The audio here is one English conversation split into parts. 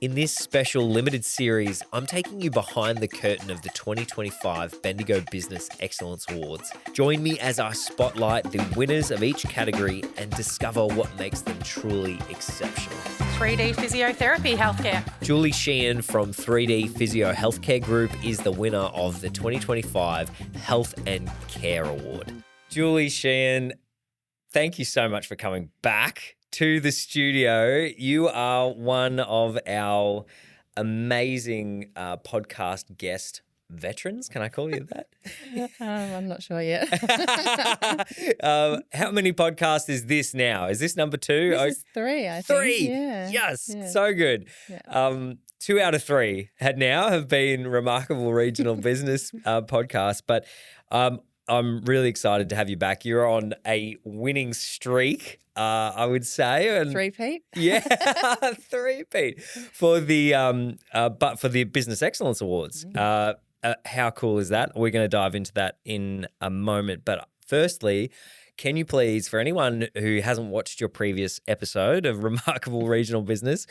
In this special limited series, I'm taking you behind the curtain of the 2025 Bendigo Business Excellence Awards. Join me as I spotlight the winners of each category and discover what makes them truly exceptional. 3D Physiotherapy Healthcare. Julie Sheahan from 3D Physio Health Group is the winner of the 2025 Health and Care Award. Julie Sheahan, thank you so much for coming back to the studio. You are one of our amazing podcast guest veterans. Can I call you that? I'm not sure yet. How many podcasts is this now? Is this number 2? This is 3, I think. 3. Yeah. Yes. Yeah. So good. Yeah. 2 out of 3 have been remarkable regional business podcasts, but I'm really excited to have you back. You're on a winning streak, I would say. And 3-peat? Yeah, 3-peat for the Business Excellence Awards. How cool is that? We're going to dive into that in a moment. But firstly, can you please, for anyone who hasn't watched your previous episode of Remarkable Regional Business,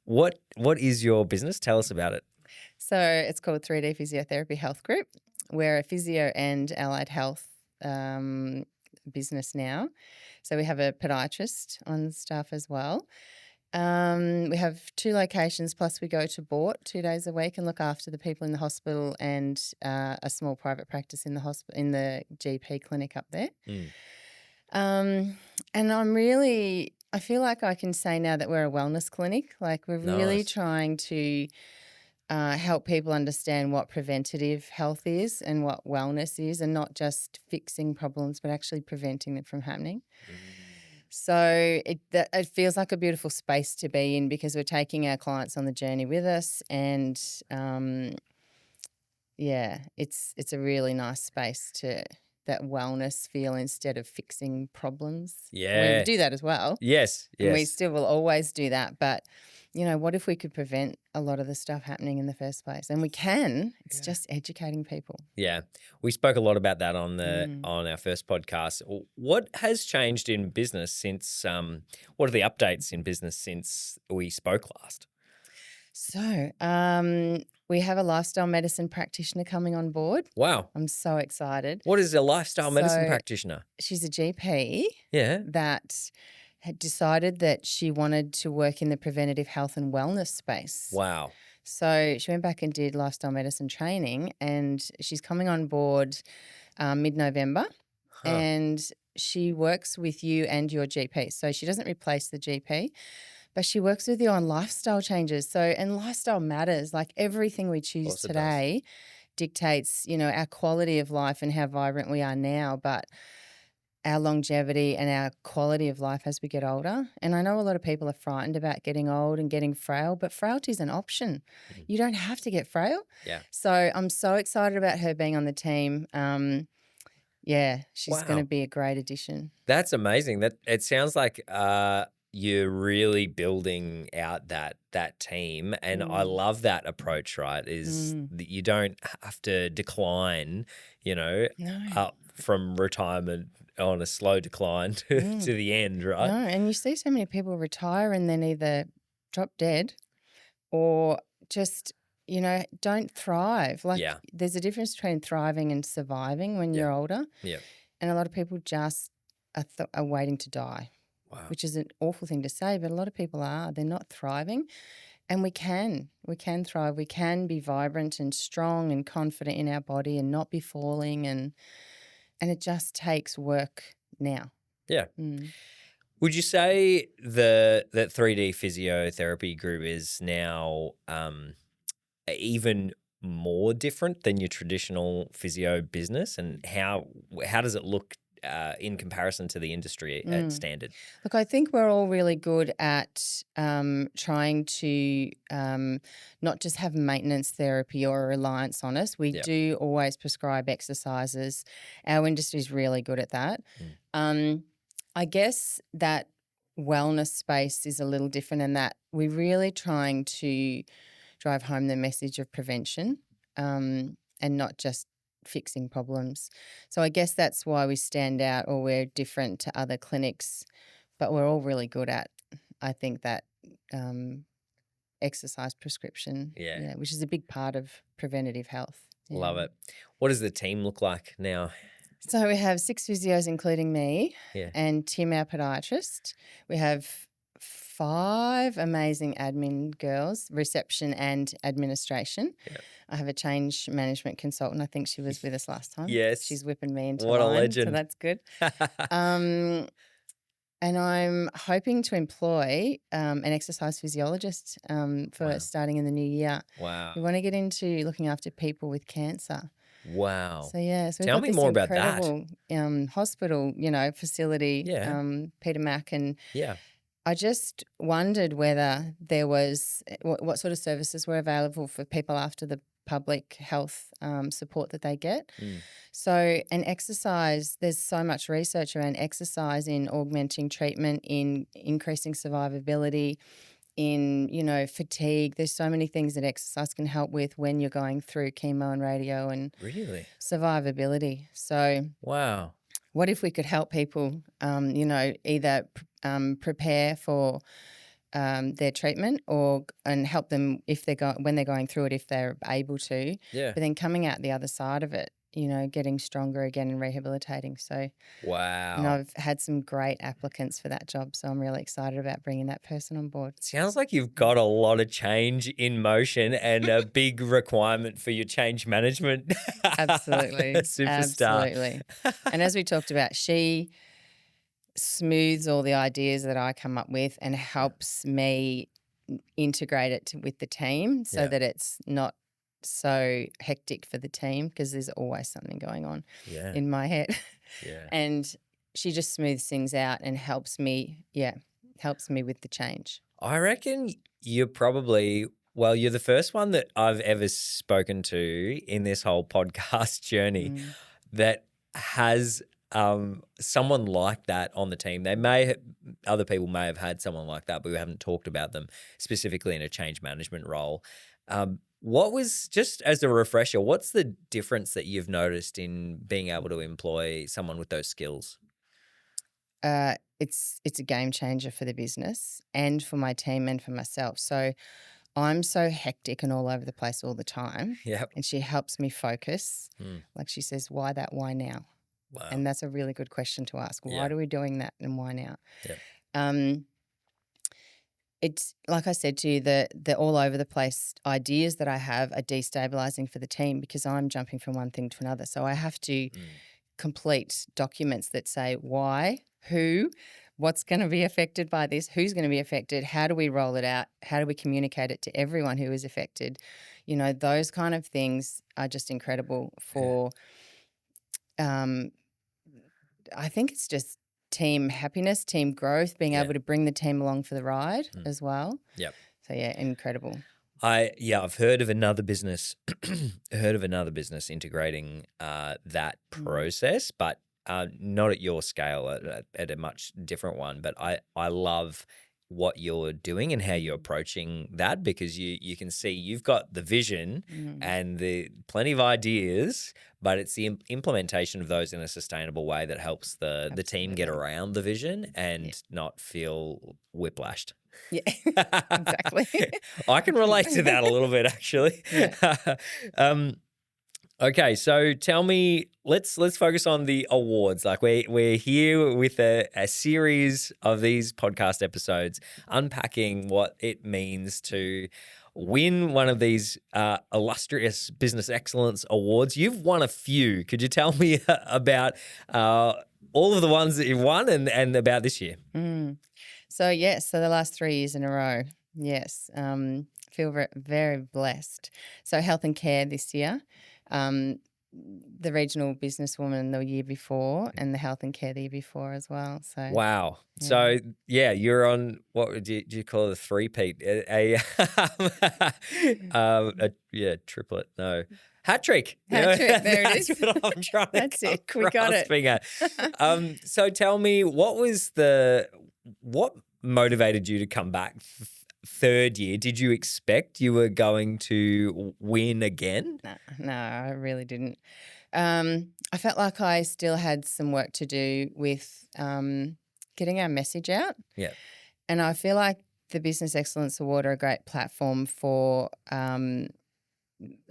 what is your business? Tell us about it. So it's called 3D Physiotherapy Health Group. We're a physio and allied health business now. So we have a podiatrist on staff as well. We have 2 locations, plus we go to Boort 2 days a week and look after the people in the hospital, and a small private practice in the GP clinic up there. And I feel like I can say now that we're a wellness clinic. Like we're really trying to help people understand what preventative health is and what wellness is, and not just fixing problems, but actually preventing them from happening. So it feels like a beautiful space to be in, because we're taking our clients on the journey with us, and it's a really nice space to that wellness feel instead of fixing problems. Yeah. We do that as well. Yes. And we still will always do that. But, what if we could prevent a lot of the stuff happening in the first place? And we can. It's just educating people. Yeah. We spoke a lot about that on our first podcast. What has changed in business since what are the updates in business since we spoke last? So, we have a lifestyle medicine practitioner coming on board. Wow. I'm so excited. What is a lifestyle medicine practitioner? She's a GP that had decided that she wanted to work in the preventative health and wellness space. Wow. So she went back and did lifestyle medicine training, and she's coming on board mid-November, and she works with you and your GP. So she doesn't replace the GP, but she works with you on lifestyle changes. So, and lifestyle matters. Like everything we choose today dictates, our quality of life and how vibrant we are now, but our longevity and our quality of life as we get older. And I know a lot of people are frightened about getting old and getting frail, but frailty is an option. You don't have to get frail. Yeah. So I'm so excited about her being on the team. She's going to be a great addition. That's amazing. That it sounds like you're really building out that team, and I love that approach. Right, is that you don't have to decline, up from retirement on a slow decline to the end, right? No, and you see so many people retire and then either drop dead or just, don't thrive. Like there's a difference between thriving and surviving when you're older. Yeah. And a lot of people just are waiting to die, which is an awful thing to say, but a lot of people are. They're not thriving. And we can thrive. We can be vibrant and strong and confident in our body and not be falling, and it just takes work now. Yeah. Would you say that 3D Physiotherapy Group is now even more different than your traditional physio business, and how does it look in comparison to the industry at standard? Look, I think we're all really good at trying to not just have maintenance therapy or a reliance on us. We do always prescribe exercises. Our industry is really good at that. I guess that wellness space is a little different in that we're really trying to drive home the message of prevention and not just fixing problems. So I guess that's why we stand out, or we're different to other clinics, but we're all really good at, I think, that exercise prescription. Yeah. Which is a big part of preventative health. Yeah. Love it. What does the team look like now? So we have 6 physios, including me, Yeah. and Tim, our podiatrist. We have 5 amazing admin girls, reception and administration. Yeah. I have a change management consultant. I think she was with us last time. Yes. She's whipping me into What a line, legend. so that's good. And I'm hoping to employ an exercise physiologist for starting in the new year. Wow. We want to get into looking after people with cancer. Wow. So we've Tell got me this more about that. incredible hospital, facility, Yeah. Peter Mac, and Yeah. I just wondered whether there was what sort of services were available for people after the public health support that they get. So, and exercise, there's so much research around exercise in augmenting treatment, in increasing survivability, in, fatigue. There's so many things that exercise can help with when you're going through chemo and radio and Really? survivability. So Wow. what if we could help people, either prepare for their treatment and help them when they're going through it, if they're able to, Yeah. but then coming out the other side of it, getting stronger again and rehabilitating. So, Wow. I've had some great applicants for that job, so I'm really excited about bringing that person on board. Sounds like you've got a lot of change in motion and a big requirement for your change management. Absolutely. Superstar. Absolutely. And as we talked about, she smooths all the ideas that I come up with and helps me integrate it with the team so that it's not so hectic for the team, because there's always something going on in my head. Yeah. And she just smooths things out and helps me with the change. I reckon you're probably, you're the first one that I've ever spoken to in this whole podcast journey that has someone like that on the team. Other people may have had someone like that, but we haven't talked about them specifically in a change management role. What was, just as a refresher, what's the difference that you've noticed in being able to employ someone with those skills? It's a game changer for the business and for my team and for myself. So I'm so hectic and all over the place all the time. Yep. And she helps me focus. Like she says, why that, why now? Wow. And that's a really good question to ask. Why Yeah. are we doing that and why now? Yep. It's like I said to you, the all over the place ideas that I have are destabilizing for the team because I'm jumping from one thing to another. So I have to complete documents that say why, who, what's going to be affected by this, who's going to be affected, how do we roll it out, how do we communicate it to everyone who is affected. Those kind of things are just incredible for I think it's just team happiness, team growth, being able to bring the team along for the ride as well. Yep. So incredible. I've heard of another business, integrating that process, but not at your scale, at a much different one. But I love what you're doing and how you're approaching that, because you can see you've got the vision and the plenty of ideas, but it's the implementation of those in a sustainable way that helps the team get around the vision and not feel whiplashed. Yeah, exactly. I can relate to that a little bit, actually. Yeah. Okay, so tell me, let's focus on the awards. Like we're here with a series of these podcast episodes unpacking what it means to win one of these illustrious business excellence awards. You've won a few. Could you tell me about all of the ones that you've won and about this year? So the last 3 years in a row. Yes, feel very, very blessed. So health and care this year. The regional businesswoman the year before, and the health and care the year before as well. So wow. Yeah. So you're on, what do you call it, a three-peat? Triplet. No. Hat trick. Hat trick. There it is. That's what I'm trying That's to it. We got it. At. So tell me, what motivated you to come back third year? Did you expect you were going to win again? No, I really didn't. I felt like I still had some work to do with getting our message out. Yeah. And I feel like the Business Excellence Award are a great platform for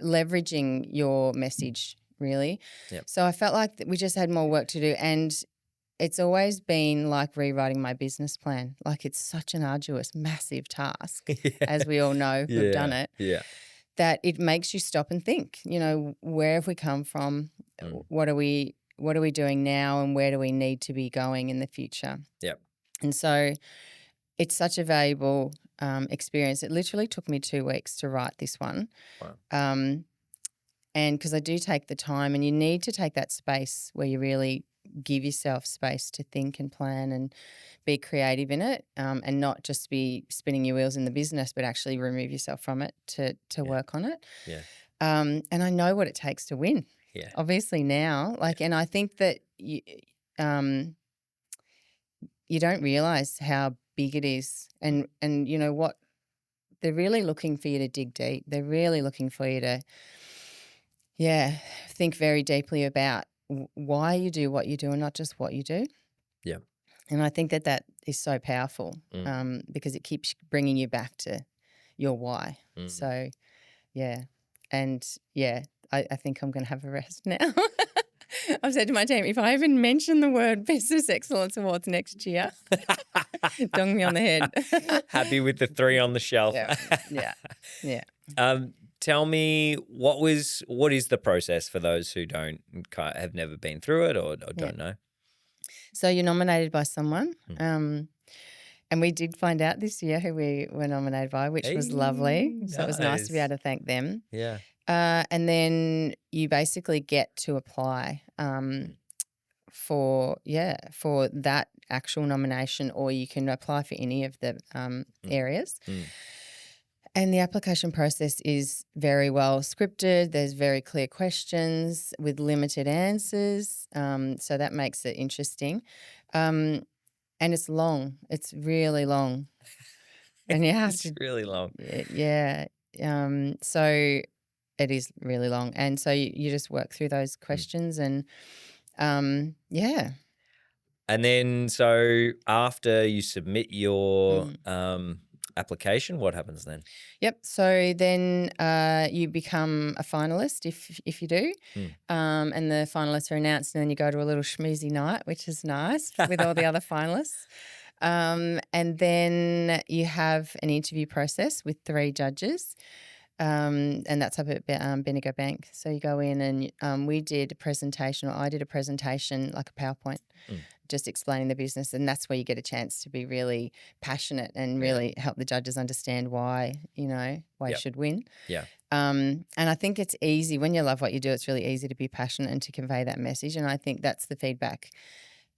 leveraging your message, really. Yep. So I felt like we just had more work to do, and it's always been like rewriting my business plan. Like, it's such an arduous, massive task, as we all know who've done it, that it makes you stop and think, where have we come from? What are we doing now, and where do we need to be going in the future? Yep. And so it's such a valuable experience. It literally took me 2 weeks to write this one. Wow. And because I do take the time, and you need to take that space where you really give yourself space to think and plan and be creative in it, and not just be spinning your wheels in the business, but actually remove yourself from it to work on it. Yeah. And I know what it takes to win. Yeah. Obviously now, and I think that you don't realise how big it is, and you know what, they're really looking for you to dig deep. They're really looking for you to think very deeply about why you do what you do and not just what you do. Yeah. And I think that is so powerful, because it keeps bringing you back to your why. So, I think I'm going to have a rest now. I've said to my team, if I even mention the word Business Excellence Awards next year, dong me on the head. Happy with the 3 on the shelf. Yeah. Tell me, what is the process for those who have never been through it or don't know? So you're nominated by someone, and we did find out this year who we were nominated by, which was lovely. So it was nice to be able to thank them. Yeah. And then you basically get to apply for that actual nomination, or you can apply for any of the areas. And the application process is very well scripted. There's very clear questions with limited answers. So that makes it interesting. And it's long. It's really long. And you have It's really long. Yeah. So it is really long. And so you just work through those questions and And then so after you submit your application, what happens then? Yep. So then you become a finalist if you do, and the finalists are announced, and then you go to a little schmoozy night, which is nice, with all the other finalists. And then you have an interview process with 3 judges, and that's up at Bendigo Bank. So you go in and I did a presentation, like a PowerPoint, just explaining the business, and that's where you get a chance to be really passionate and really help the judges understand why you should win. Yeah. And I think it's easy when you love what you do. It's really easy to be passionate and to convey that message. And I think that's the feedback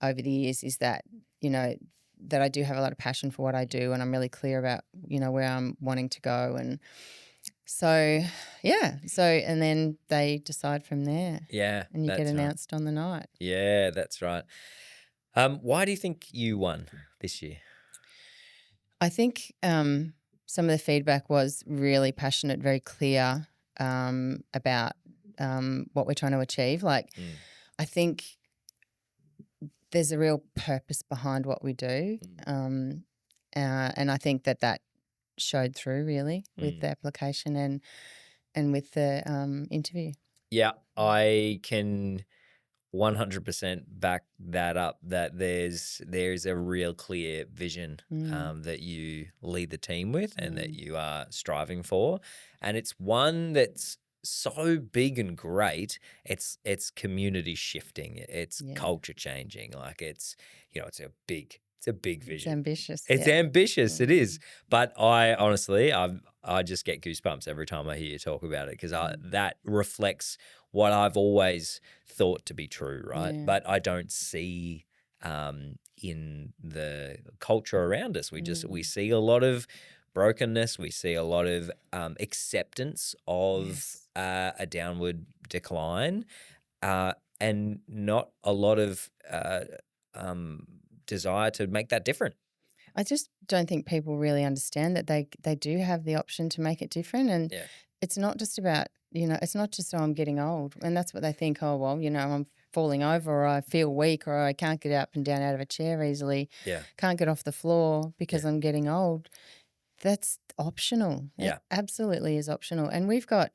over the years, is that that I do have a lot of passion for what I do, and I'm really clear about where I'm wanting to go. And so and then they decide from there. Yeah. And you get announced on the night. Yeah, that's right. Why do you think you won this year? I think some of the feedback was really passionate, very clear about what we're trying to achieve. Like, I think there's a real purpose behind what we do, and I think that showed through really with the application and with the interview. Yeah, I can 100% back that up, that there's a real clear vision that you lead the team with and that you are striving for. And it's one that's so big and great. It's community shifting. It's culture changing. Like, it's a big vision. It's ambitious. It's ambitious. It is. But I honestly, I just get goosebumps every time I hear you talk about it, because that reflects what I've always thought to be true, right? Yeah. But I don't see in the culture around us. We see a lot of brokenness. We see a lot of acceptance of a downward decline, and not a lot of desire to make that different. I just don't think people really understand that they do have the option to make it different. And it's not just about, it's not just, I'm getting old. And that's what they think, oh, well, I'm falling over, or I feel weak, or I can't get up and down out of a chair easily. Yeah. Can't get off the floor because I'm getting old. That's optional. It Yeah. absolutely is optional. And we've got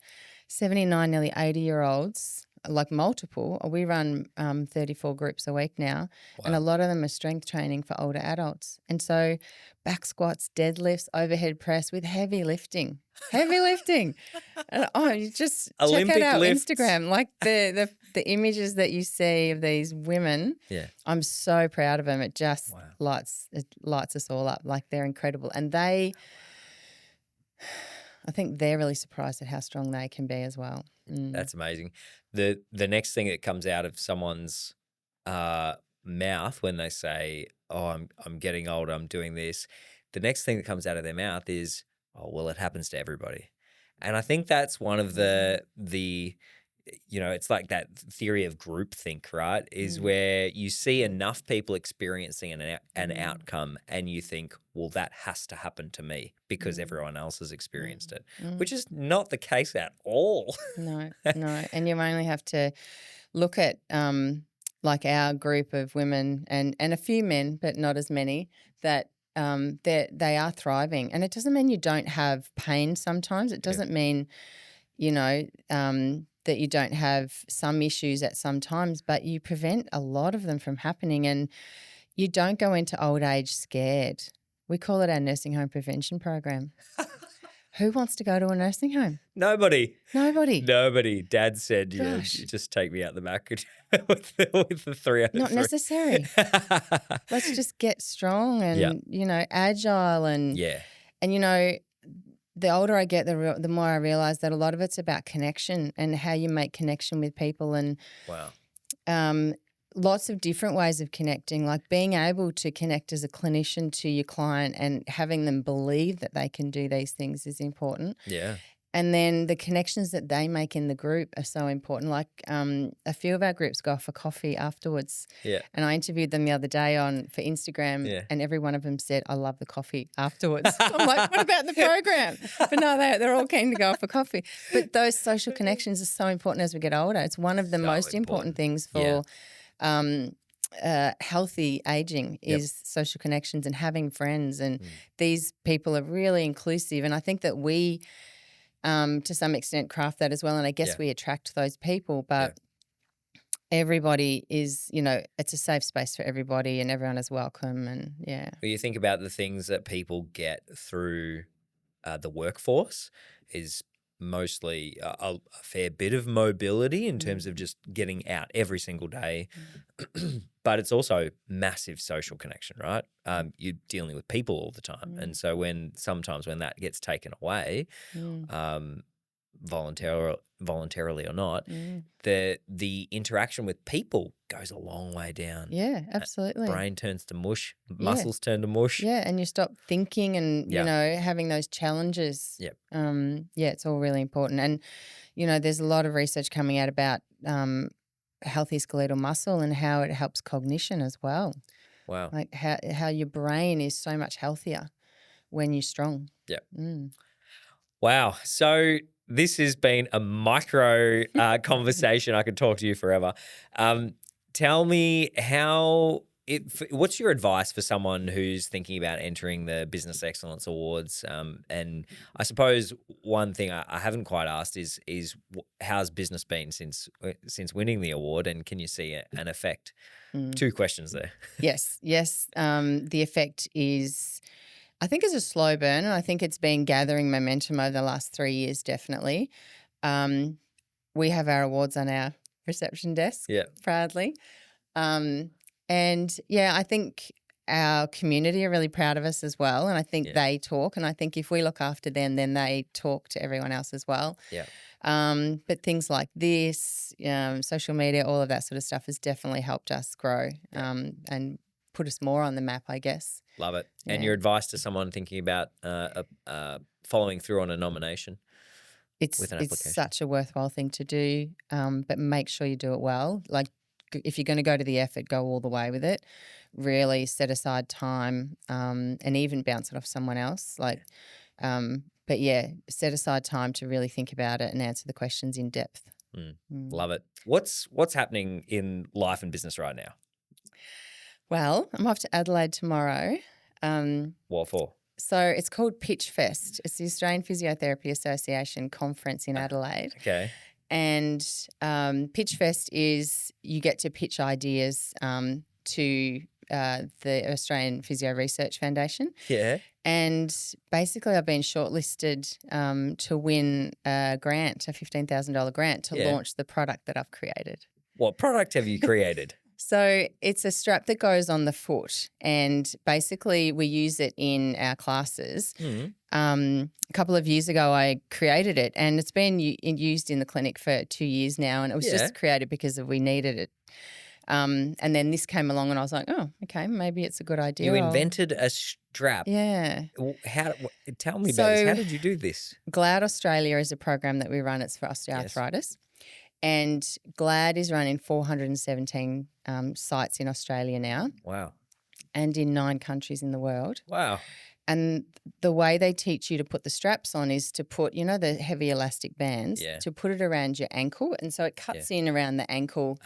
79, nearly 80-year-olds, like multiple. We run 34 groups a week now, and a Wow. lot of them are strength training for older adults. And so back squats, deadlifts, overhead press with heavy lifting. Heavy lifting. And you just check out Olympic our lifts. Instagram, like the images that you see of these women. Yeah. I'm so proud of them. It just Wow. lights us all up. Like, they're incredible. And I think they're really surprised at how strong they can be as well. That's amazing. The next thing that comes out of someone's mouth when they say, "Oh, I'm getting older, I'm doing this," the next thing that comes out of their mouth is, "Oh, well, it happens to everybody." And I think that's one of the it's like that theory of groupthink, right? Is where you see enough people experiencing an outcome and you think, well, that has to happen to me because everyone else has experienced it, which is not the case at all. No. And you only have to look at like our group of women and a few men, but not as many, that they are thriving. And it doesn't mean you don't have pain sometimes. It doesn't mean, that you don't have some issues at some times, but you prevent a lot of them from happening, and you don't go into old age scared. We call it our nursing home prevention program. Who wants to go to a nursing home? Nobody. Nobody. Dad said, Gosh. just take me out the back with the 303. Not necessary. Let's just get strong and, agile and, Yeah. and, the older I get, the more I realize that a lot of it's about connection and how you make connection with people, and Wow. lots of different ways of connecting, like being able to connect as a clinician to your client and having them believe that they can do these things is important. Yeah. And then the connections that they make in the group are so important. Like a few of our groups go off for coffee afterwards. Yeah. And I interviewed them the other day for Instagram, and every one of them said, "I love the coffee afterwards." I'm like, what about the program? But no, they're all keen to go off for coffee. But those social connections are so important as we get older. It's one of the most important things for healthy aging is social connections and having friends. And these people are really inclusive. And I think that we, to some extent, craft that as well. And I guess we attract those people, but everybody is, it's a safe space for everybody and everyone is welcome. And Well, you think about the things that people get through the workforce is mostly a fair bit of mobility in terms of just getting out every single day. But it's also massive social connection, right? You're dealing with people all the time. And so sometimes when that gets taken away, voluntarily or not, the interaction with people goes a long way down. Yeah, absolutely. Brain turns to mush, muscles turn to mush. Yeah, and you stop thinking and, having those challenges. Yep. It's all really important. And, there's a lot of research coming out about healthy skeletal muscle and how it helps cognition as well. Wow. Like how your brain is so much healthier when you're strong. Yep. Wow. So this has been a micro conversation. I could talk to you forever. Tell me what's your advice for someone who's thinking about entering the Business Excellence Awards? And I suppose one thing I haven't quite asked is how's business been since winning the award, and can you see an effect? 2 questions there. Yes. The effect is, I think, it's a slow burn, and I think it's been gathering momentum over the last 3 years, definitely. We have our awards on our reception desk, proudly. I think our community are really proud of us as well, and I think they talk, and I think if we look after them, then they talk to everyone else as well. Yeah. But things like this, social media, all of that sort of stuff has definitely helped us grow and put us more on the map, I guess. Love it. And your advice to someone thinking about following through on a nomination with an application? It's such a worthwhile thing to do, but make sure you do it well. Like, if you're going to go to the effort, go all the way with it. Really set aside time and even bounce it off someone else. Set aside time to really think about it and answer the questions in depth. Love it. What's happening in life and business right now? Well, I'm off to Adelaide tomorrow. What for? So it's called Pitch Fest. It's the Australian Physiotherapy Association conference in Adelaide. Okay. And Pitch Fest is you get to pitch ideas to the Australian Physio Research Foundation. Yeah. And basically I've been shortlisted to win a grant, a $15,000 grant to launch the product that I've created. What product have you created? So it's a strap that goes on the foot, and basically we use it in our classes. A couple of years ago I created it, and it's been used in the clinic for 2 years now, and it was just created because we needed it. And then this came along and I was like, oh, okay, maybe it's a good idea. You invented a strap. Yeah. Tell me about this. How did you do this? GLAD Australia is a program that we run. It's for osteoarthritis. Yes. And GLAD is run in 417 sites in Australia now. Wow. And in 9 countries in the world. Wow. And the way they teach you to put the straps on is to put, the heavy elastic bands, to put it around your ankle. And so it cuts in around the ankle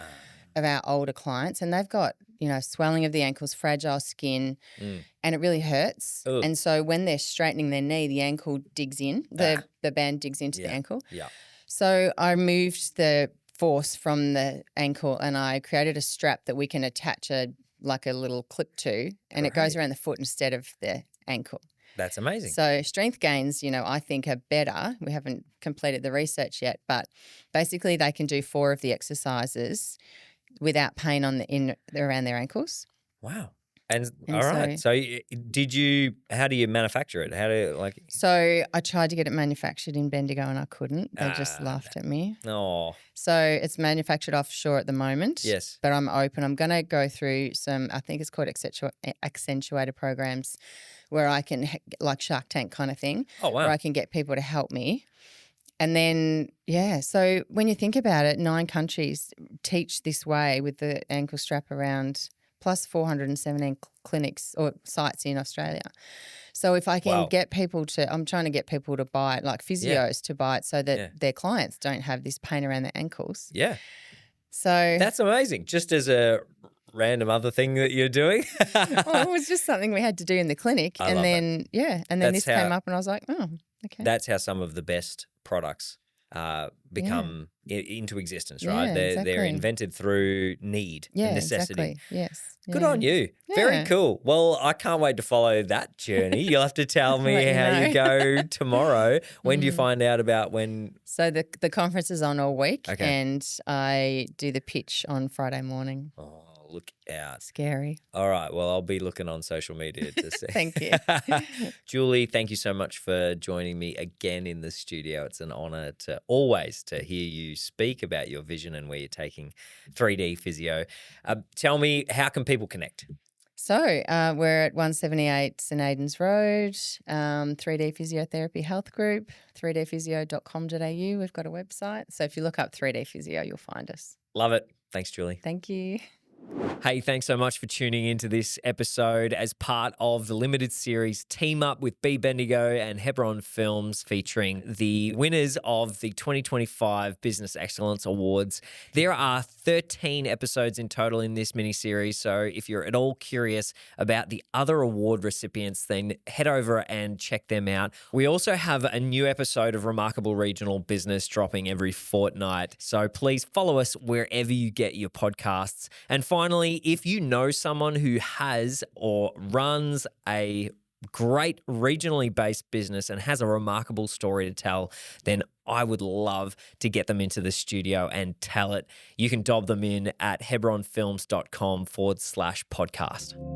of our older clients, and they've got, swelling of the ankles, fragile skin, and it really hurts. Ugh. And so when they're straightening their knee, the ankle digs in, the band digs into the ankle. Yeah. So I moved the force from the ankle and I created a strap that we can attach a little clip to, and it goes around the foot instead of the ankle. That's amazing. So strength gains, I think are better. We haven't completed the research yet, but basically they can do 4 of the exercises without pain around their ankles. Wow. And all right. So how do you manufacture it? So I tried to get it manufactured in Bendigo and I couldn't. They just laughed at me. Oh. So it's manufactured offshore at the moment. Yes. But I'm open. I'm going to go through some, I think it's called accentuator programs where I can, like Shark Tank kind of thing. Oh, wow. Where I can get people to help me. And then, so when you think about it, 9 countries teach this way with the ankle strap around, plus 417 clinics or sites in Australia. So if I can get people I'm trying to get people to buy it, like physios to buy it so that their clients don't have this pain around their ankles. Yeah. So that's amazing. Just as a random other thing that you're doing. Well, it was just something we had to do in the clinic. And then this came up and I was like, oh, okay. That's how some of the best products become into existence, right? They're invented through need and necessity. Exactly. Yes. Good on you. Yeah. Very cool. Well, I can't wait to follow that journey. You'll have to tell me how you go tomorrow. When do you find out about when? So the conference is on all week and I do the pitch on Friday morning. Oh, look out. Scary. All right. Well, I'll be looking on social media to see. Thank you. Julie, thank you so much for joining me again in the studio. It's an honour to hear you speak about your vision and where you're taking 3D physio. Tell me, how can people connect? So we're at 178 St Aidan's Road, 3D Physiotherapy Health Group, 3dphysio.com.au. We've got a website. So if you look up 3D Physio, you'll find us. Love it. Thanks, Julie. Thank you. Hey, thanks so much for tuning into this episode as part of the limited series Team Up with B Bendigo and Hebron Films, featuring the winners of the 2025 Business Excellence Awards. There are 13 episodes in total in this mini-series, so if you're at all curious about the other award recipients, then head over and check them out. We also have a new episode of Remarkable Regional Business dropping every fortnight, so please follow us wherever you get your podcasts. And finally, if you know someone who has or runs a great regionally based business and has a remarkable story to tell, then I would love to get them into the studio and tell it. You can dob them in at hebronfilms.com/podcast.